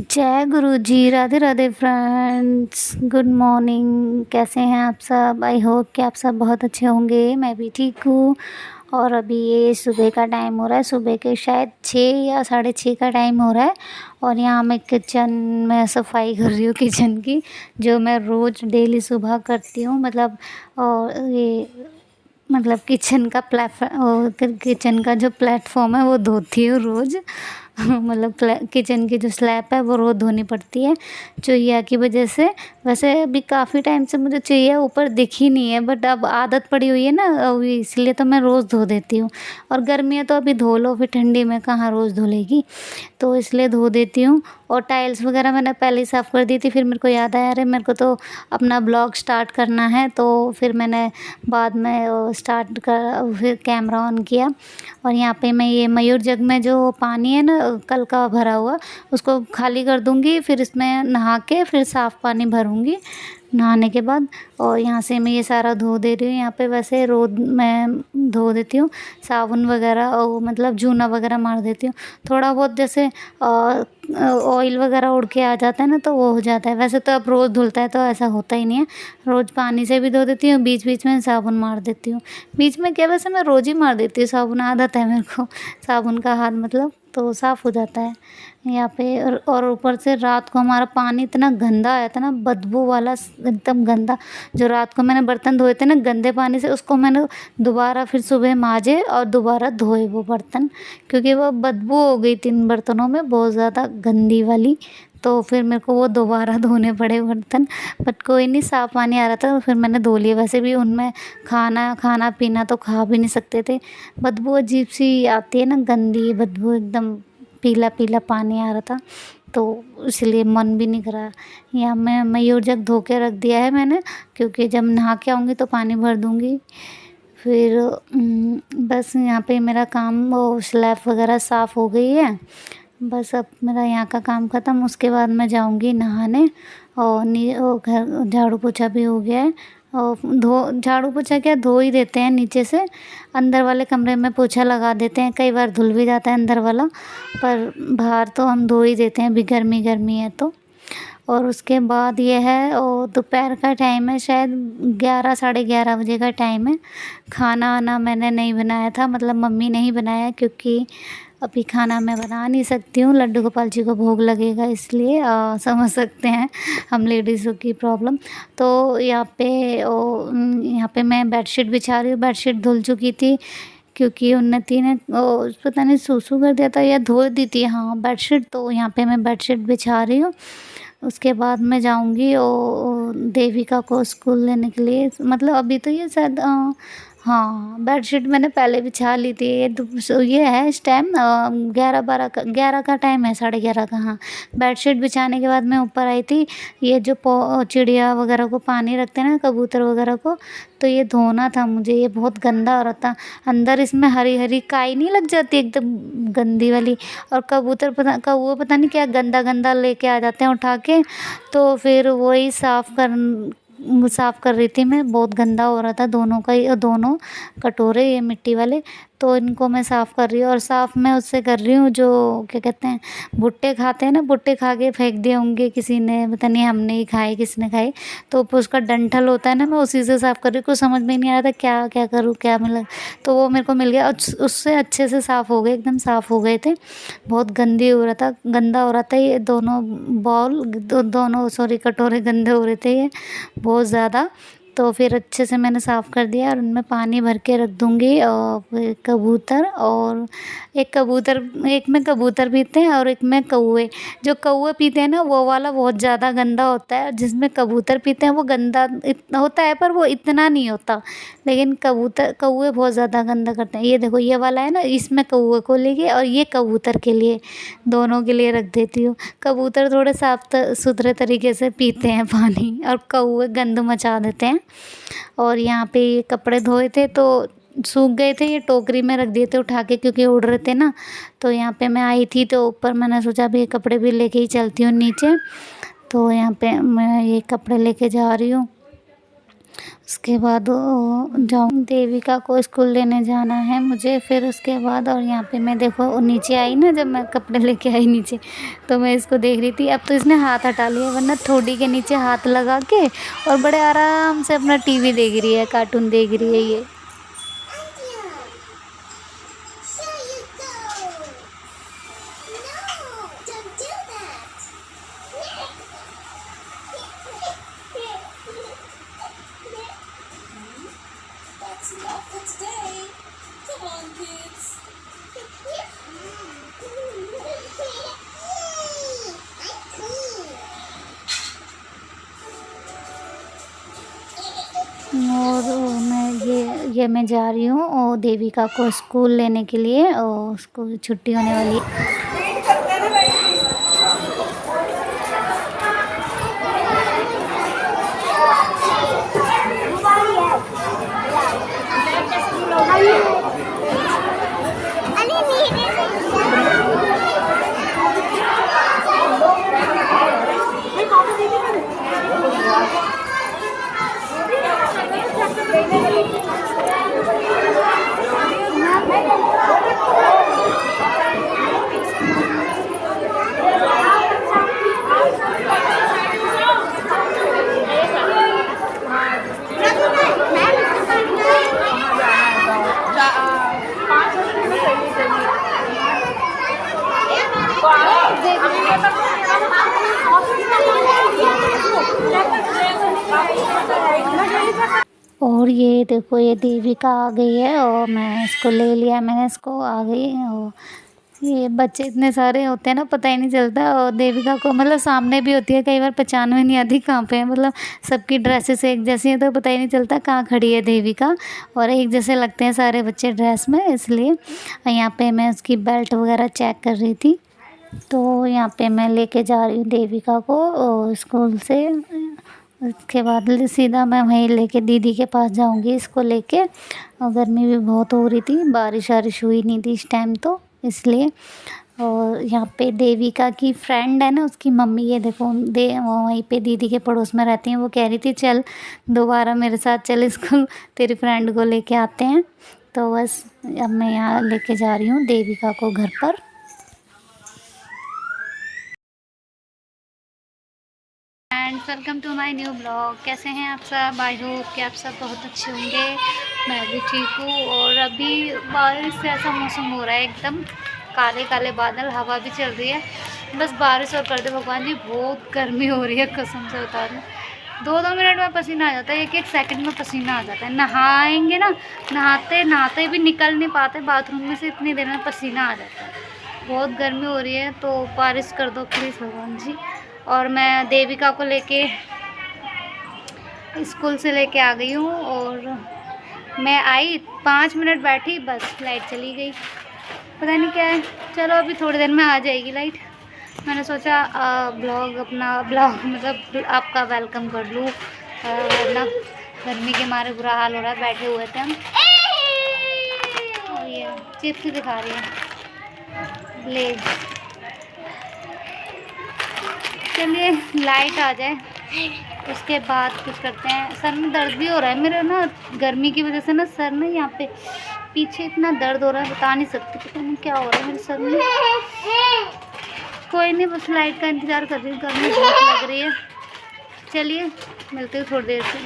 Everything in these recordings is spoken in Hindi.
जय गुरु जी। Radhe Radhe friends, good morning. कैसे हैं आप सब? आई होप कि आप सब बहुत अच्छे होंगे। मैं भी ठीक हूँ। और अभी ये सुबह का टाइम हो रहा है, सुबह के शायद 6 या 6:30 का टाइम हो रहा है। और यहाँ मैं किचन में सफाई कर रही हूँ, किचन की, जो मैं रोज़ डेली सुबह करती हूँ। मतलब और ये मतलब किचन का जो प्लेटफॉर्म है वो धोती हूँ रोज़। मतलब किचन की जो स्लैब है वो रोज़ धोनी पड़ती है चुहिया की वजह से। वैसे अभी काफ़ी टाइम से मुझे चुहिया ऊपर दिखी नहीं है, बट अब आदत पड़ी हुई है ना अभी, इसलिए तो मैं रोज़ धो देती हूँ। और गर्मियाँ तो अभी धो लो, फिर ठंडी में कहाँ रोज़ धुलेगी, तो इसलिए धो देती हूँ। और टाइल्स वगैरह मैंने पहले ही साफ़ कर दी थी। फिर मेरे को याद आया, अरे मेरे को तो अपना ब्लॉग स्टार्ट करना है, तो फिर मैंने बाद में स्टार्ट कर फिर कैमरा ऑन किया। और यहाँ पे मैं ये मयूर जग में जो पानी है ना कल का भरा हुआ, उसको खाली कर दूँगी। फिर इसमें नहा के फिर साफ़ पानी भरूँगी नहाने के बाद। और यहाँ से मैं ये सारा धो दे रही हूँ। यहाँ पे वैसे रोज़ मैं धो देती हूँ, साबुन वगैरह और मतलब जूना वगैरह मार देती हूँ। थोड़ा बहुत जैसे ऑयल वगैरह उड़ के आ जाता है ना, तो वो हो जाता है। वैसे तो अब रोज़ धुलता है तो ऐसा होता ही नहीं है। रोज़ पानी से भी धो देती हूँ, बीच बीच में साबुन मार देती हूँ। बीच में क्या, वैसे मैं रोज़ ही मार देती हूँ साबुन, आदत है मेरे को साबुन का हाथ, मतलब तो साफ़ हो जाता है यहाँ पे। और ऊपर से रात को हमारा पानी इतना गंदा आया था ना, बदबू वाला एकदम गंदा। जो रात को मैंने बर्तन धोए थे ना गंदे पानी से, उसको मैंने दोबारा फिर सुबह माजे और दोबारा धोए वो बर्तन, क्योंकि वो बदबू हो गई 3 बर्तनों में बहुत ज़्यादा गंदी वाली। तो फिर मेरे को वो दोबारा धोने पड़े बर्तन, बट कोई नहीं, साफ़ पानी आ रहा था तो फिर मैंने धो लिए। वैसे भी उनमें खाना पीना तो खा भी नहीं सकते थे। बदबू अजीब सी आती है ना, गंदी बदबू, एकदम पीला पीला पानी आ रहा था, तो इसलिए मन भी नहीं करा। या मैं मयूर जग धो के रख दिया है मैंने, क्योंकि जब नहा के आऊँगी तो पानी भर दूँगी। फिर बस यहाँ पे मेरा काम वो स्लैब वगैरह साफ़ हो गई है। बस अब मेरा यहाँ का काम ख़त्म, उसके बाद मैं जाऊँगी नहाने। और घर झाड़ू पोछा भी हो गया है। और झाड़ू पोछा क्या, धो ही देते हैं नीचे से, अंदर वाले कमरे में पोछा लगा देते हैं। कई बार धुल भी जाता है अंदर वाला, पर बाहर तो हम धो ही देते हैं, अभी गर्मी गर्मी है तो। और उसके बाद ये है, और दोपहर का टाइम है, शायद 11 साढ़े 11 बजे का टाइम है। खाना वाना मैंने नहीं बनाया था, मतलब मम्मी ने ही बनाया, क्योंकि अभी खाना मैं बना नहीं सकती हूँ, लड्डू गोपाल जी को भोग लगेगा, इसलिए समझ सकते हैं हम लेडीज़ों की प्रॉब्लम। तो यहाँ पे मैं बेडशीट बिछा रही हूँ। बेडशीट धुल चुकी थी, क्योंकि उन्नति ने पता नहीं सूसू कर दिया था या धो दी थी, हाँ बेडशीट। तो यहाँ पे मैं बेडशीट बिछा रही हूँ। उसके बाद मैं जाऊँगी देविका को स्कूल लेने के लिए। मतलब अभी तो ये शायद हाँ, बेडशीट मैंने पहले बिछा ली थी। ये है इस टाइम 11 का टाइम है, 11:30 का, हाँ। बेडशीट बिछाने के बाद मैं ऊपर आई थी। ये जो चिड़िया वगैरह को पानी रखते हैं ना, कबूतर वगैरह को, तो ये धोना था मुझे। ये बहुत गंदा हो रहा था, अंदर इसमें हरी हरी काई नहीं लग जाती एकदम गंदी वाली। और कौवे पता नहीं क्या गंदा गंदा लेके आ जाते हैं उठा के। तो फिर वही साफ़ कर रही थी मैं, बहुत गंदा हो रहा था दोनों कटोरे ये मिट्टी वाले। तो इनको मैं साफ़ कर रही हूँ, और साफ़ मैं उससे कर रही हूँ जो क्या कहते हैं, भुट्टे खाते हैं ना, भुट्टे खा के फेंक दिए होंगे किसी ने, पता नहीं हमने ही खाए किसने खाए। तो उसका डंठल होता है ना, मैं उसी से साफ़ कर रही हूँ। कुछ समझ में नहीं आ रहा था क्या क्या करूँ, क्या मिला, तो वो मेरे को मिल गया और उससे अच्छे से साफ़ हो गए, एकदम साफ़ हो गए थे। बहुत गंदा हो रहा था ये दोनों दोनों सॉरी कटोरे गंदे हो रहे थे ये बहुत ज़्यादा। तो फिर अच्छे से मैंने साफ़ कर दिया, और उनमें पानी भर के रख दूँगी। और फिर एक में कबूतर पीते हैं और एक में कौवे। जो कौवे पीते हैं ना वो वाला बहुत ज़्यादा गंदा होता है, और जिसमें कबूतर पीते हैं वो गंदा होता है, पर वो इतना नहीं होता। लेकिन कौवे बहुत ज़्यादा गंदा करते हैं। ये देखो ये वाला है ना, इसमें कौवे को लेके, और ये कबूतर के लिए, दोनों के लिए रख देती हूँ। कबूतर थोड़े साफ सुथरे तरीके से पीते हैं पानी, और कौवे गंद मचा देते हैं। और यहाँ पे ये कपड़े धोए थे तो सूख गए थे, ये टोकरी में रख दिए थे उठा के, क्योंकि उड़ रहे थे ना। तो यहाँ पे मैं आई थी तो ऊपर मैंने सोचा भी ये कपड़े भी लेके ही चलती हूँ नीचे। तो यहाँ पे मैं ये कपड़े लेके जा रही हूँ। उसके बाद जाऊँ देविका को स्कूल लेने जाना है मुझे फिर उसके बाद। और यहाँ पे मैं देखो नीचे आई ना, जब मैं कपड़े लेके आई नीचे तो मैं इसको देख रही थी। अब तो इसने हाथ हटा लिया, वरना ठोडी के नीचे हाथ लगा के और बड़े आराम से अपना टीवी देख रही है, कार्टून देख रही है ये। और मैं जा रही हूँ और देविका को स्कूल लेने के लिए, और उसको छुट्टी होने वाली और ये देखो ये देविका आ गई है और मैं इसको ले लिया, मैंने इसको आ गई। और ये बच्चे इतने सारे होते हैं ना, पता ही नहीं चलता। और देविका को मतलब सामने भी होती है, कई बार पहचान में नहीं आती कहाँ पे है, मतलब सबकी ड्रेसेस एक जैसी हैं तो पता ही नहीं चलता कहाँ खड़ी है देविका। और एक जैसे लगते हैं सारे बच्चे ड्रेस में, इसलिए यहाँ पे मैं उसकी बेल्ट वगैरह चेक कर रही थी। तो यहाँ पे मैं लेके जा रही हूँ देविका को और स्कूल से। उसके बाद सीधा मैं वहीं लेके दीदी के पास जाऊंगी इसको लेके। और गर्मी भी बहुत हो रही थी, बारिश वारिश हुई नहीं थी इस टाइम तो इसलिए। और यहाँ पे देविका की फ्रेंड है ना, उसकी मम्मी, ये देखो वो वहीं पे दीदी के पड़ोस में रहती हैं। वो कह रही थी चल दोबारा मेरे साथ चल स्कूल, तेरी फ्रेंड को लेके आते हैं। तो बस अब मैं यहाँ लेके जा रही हूँ देविका को घर पर। Friends welcome to my new blog. कैसे हैं आप सब? आई होप कि आप सब बहुत अच्छे होंगे। मैं भी ठीक हूँ। और अभी बारिश से ऐसा मौसम हो रहा है, एकदम काले काले बादल, हवा भी चल रही है। बस बारिश और कर दे भगवान जी, बहुत गर्मी हो रही है कसम से बता रही हूँ। 2-2 मिनट में पसीना आ जाता है, 1-1 सेकंड में पसीना आ जाता है। नहाएंगे ना, नहाते नहाते भी निकल नहीं पाते बाथरूम में से, इतनी देर में पसीना आ जाता है। बहुत गर्मी हो रही है, तो बारिश कर दो प्लीज़ भगवान जी। और मैं देविका को लेके स्कूल से लेके आ गई हूँ। और मैं आई 5 मिनट बैठी, बस लाइट चली गई, पता नहीं क्या है। चलो अभी थोड़ी देर में आ जाएगी लाइट। मैंने सोचा अपना ब्लॉग मतलब आपका वेलकम कर लूँ, वरना गर्मी के मारे बुरा हाल हो रहा है। बैठे हुए थे हम। और ये चिप्स दिखा रही है ले। चलिए लाइट आ जाए उसके बाद कुछ करते हैं। सर में दर्द भी हो रहा है मेरे ना, गर्मी की वजह से ना सर में यहाँ पे पीछे इतना दर्द हो रहा है, बता नहीं सकती, पता नहीं क्या हो रहा है मेरे सर में। कोई नहीं, बस लाइट का इंतज़ार कर रही हूँ, गर्मी बहुत लग रही है। चलिए मिलते हैं थोड़ी देर से।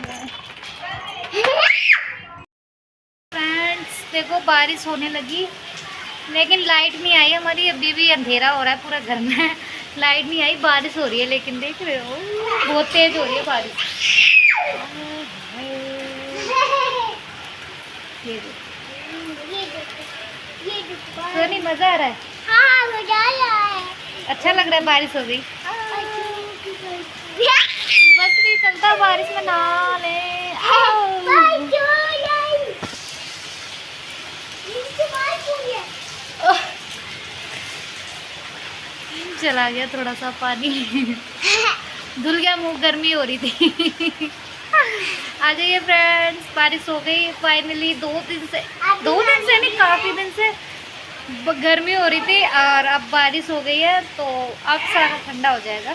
फ्रेंड्स देखो बारिश होने लगी, लेकिन लाइट नहीं आई हमारी। अभी भी अंधेरा हो रहा है पूरा घर में, लाइट नहीं आई, बारिश हो रही है। लेकिन देख रहे हो बहुत तेज हो रही है बारिश। तो नहीं मज़ा आ रहा है? हाँ मज़ा आ रहा है। अच्छा लग रहा है बारिश हो गई। बस नहीं चलता बारिश में नहा ले। चला गया थोड़ा सा पानी, धुल गया मुँह, गर्मी हो रही थी। आ जाइए फ्रेंड्स, बारिश हो गई फाइनली। 2 दिन से नहीं, काफ़ी दिन से गर्मी हो रही थी और अब बारिश हो गई है, तो अब सारा ठंडा हो जाएगा।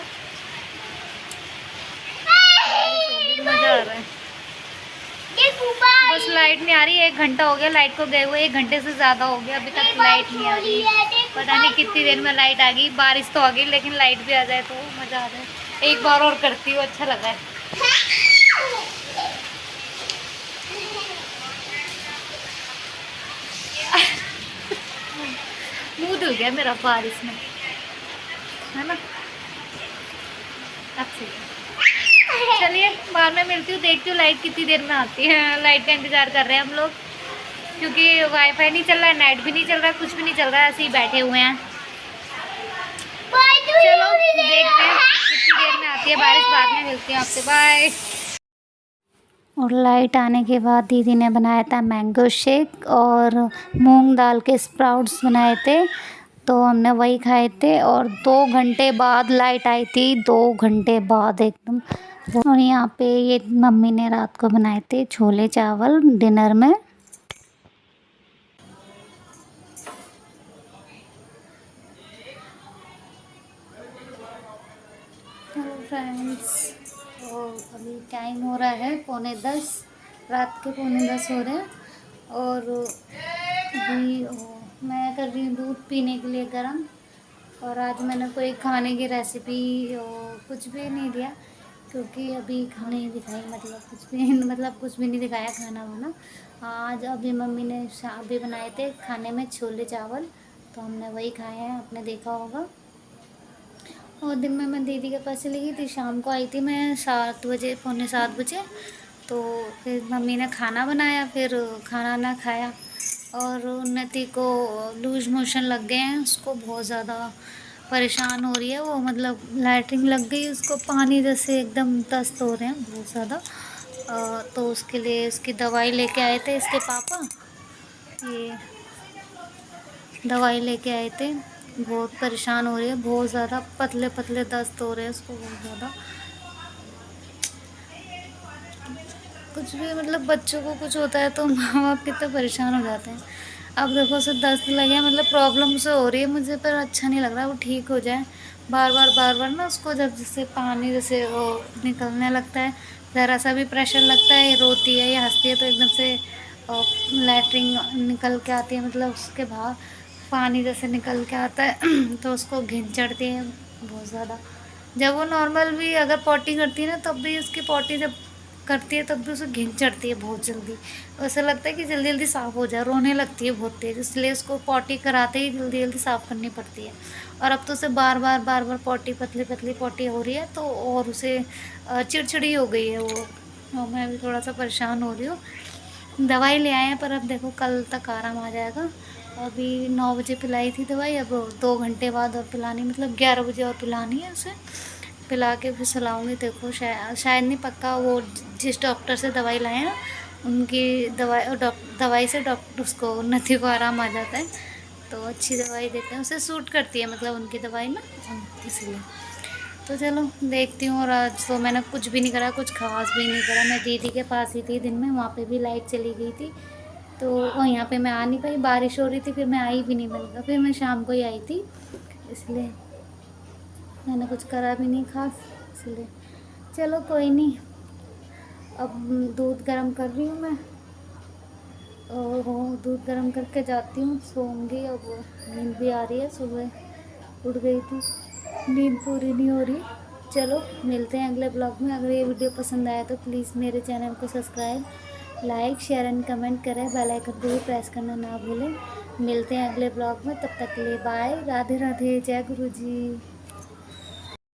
मज़ा आ रहा है। बस लाइट नहीं आ रही, 1 घंटा हो गया लाइट को गए हुए, 1 घंटे से ज़्यादा हो गया, अभी तक लाइट नहीं आ रही। पता नहीं कितनी देर में लाइट आ गई। बारिश तो आ गई, लेकिन लाइट भी आ जाए तो मज़ा आ जाए। एक बार और करती हूँ, अच्छा लगा है। मुँह धुल गया मेरा बारिश में, है ना। अच्छी, चलिए बाद में मिलती हूँ, देखती हूँ लाइट कितनी देर में आती है। लाइट का इंतज़ार कर रहे हैं हम लोग, क्योंकि वाईफाई नहीं चल रहा है, नेट भी नहीं चल रहा है, कुछ भी नहीं चल रहा है, ऐसे ही बैठे हुए हैं। चलो देखते हैं कितनी देर में आती है बारिश, बाद में मिलती हूँ आपसे, बाय। और लाइट आने के बाद दीदी ने बनाया था मैंगो शेक और मूंग दाल के स्प्राउट्स बनाए थे, तो हमने वही खाए थे। और 2 घंटे बाद लाइट आई थी, 2 घंटे बाद एकदम। और यहाँ पे ये मम्मी ने रात को बनाए थे छोले चावल डिनर में। हेलो फ्रेंड्स, तो अभी टाइम हो रहा है 9:45, रात के 9:45 हो रहे हैं। और अभी मैं कर रही हूँ दूध पीने के लिए गर्म। और आज मैंने कोई खाने की रेसिपी कुछ भी नहीं दिया, क्योंकि अभी खाने नहीं दिखाई, मतलब कुछ भी नहीं दिखाया खाना वाना। आज अभी मम्मी ने अभी बनाए थे खाने में छोले चावल, तो हमने वही खाए हैं, आपने देखा होगा। और दिन में मैं दीदी के पास चली गई थी, शाम को आई थी मैं 7 बजे, 6:45 बजे। तो फिर मम्मी ने खाना बनाया, फिर खाना ना खाया। और उन्नति को लूज मोशन लग गए हैं, उसको बहुत ज़्यादा परेशान हो रही है वो, मतलब लैट्रिन लग गई उसको, पानी जैसे एकदम दस्त हो रहे हैं बहुत ज़्यादा। तो उसके लिए उसकी दवाई लेके आए थे इसके पापा, ये दवाई लेके आए थे। बहुत परेशान हो रही है, बहुत ज़्यादा पतले पतले दस्त हो रहे हैं उसको बहुत ज़्यादा। कुछ भी मतलब बच्चों को कुछ होता है तो माँ बाप कितने परेशान हो जाते हैं। अब देखो उसे दस्त लगे, मतलब प्रॉब्लम से हो रही है मुझे, पर अच्छा नहीं लग रहा वो ठीक हो जाए। बार बार ना उसको जब जैसे पानी जैसे वो निकलने लगता है, ज़रा सा भी प्रेशर लगता है, ये रोती है या हंसती है तो एकदम से लैट्रिन निकल के आती है, मतलब उसके बाहर पानी जैसे निकल के आता है। तो उसको घिन चढ़ती है बहुत ज़्यादा। जब वो नॉर्मल भी अगर पॉटी करती है ना, तब भी उसकी पॉटी जब करती है तब भी उसे घिन चढ़ती है बहुत जल्दी। ऐसा लगता है कि जल्दी जल्दी साफ़ हो जाए, रोने लगती है बहुत तेज़, इसलिए उसको पॉटी कराते ही जल्दी जल्दी साफ़ करनी पड़ती है। और अब तो उसे बार बार पॉटी, पतली पतली पॉटी हो रही है, तो और उसे चिड़चिड़ी हो गई है वो। और मैं भी थोड़ा सा परेशान हो रही हूँ। दवाई ले आए हैं, पर अब देखो कल तक आराम आ जाएगा। अभी 9 बजे पिलाई थी दवाई, अब 2 घंटे बाद और पिलानी, मतलब 11 बजे और पिलानी है उसे। पिला के फिर सुलाऊँगी। देखो शायद नहीं, पक्का वो जिस डॉक्टर से दवाई लाए हैं उनकी दवाई से डॉक्टर उसको उन्नति को आराम आ जाता है, तो अच्छी दवाई देते हैं, उसे सूट करती है मतलब उनकी दवाई ना, इसलिए। तो चलो देखती हूँ। और आज तो मैंने कुछ भी नहीं करा, कुछ खास भी नहीं करा। मैं दीदी के पास ही थी दिन में, वहाँ पे भी लाइट चली गई थी, तो यहाँ पे मैं आ नहीं पाई, बारिश हो रही थी, फिर मैं आई भी नहीं मिल, फिर मैं शाम को ही आई थी, इसलिए मैंने कुछ करा भी नहीं खास, इसलिए। चलो कोई नहीं, अब दूध गर्म कर रही हूँ मैं, और दूध गर्म करके जाती हूँ, सोऊंगी। अब नींद भी आ रही है, सुबह उठ गई थी, नींद पूरी नहीं हो रही। चलो मिलते हैं अगले ब्लॉग में। अगर ये वीडियो पसंद आया तो प्लीज़ मेरे चैनल को subscribe, like, share and comment करें, बेल आइकन को भी प्रेस करना ना भूलें। मिलते हैं अगले ब्लॉग में, तब तक के लिए बाय, राधे राधे, जय गुरु जी।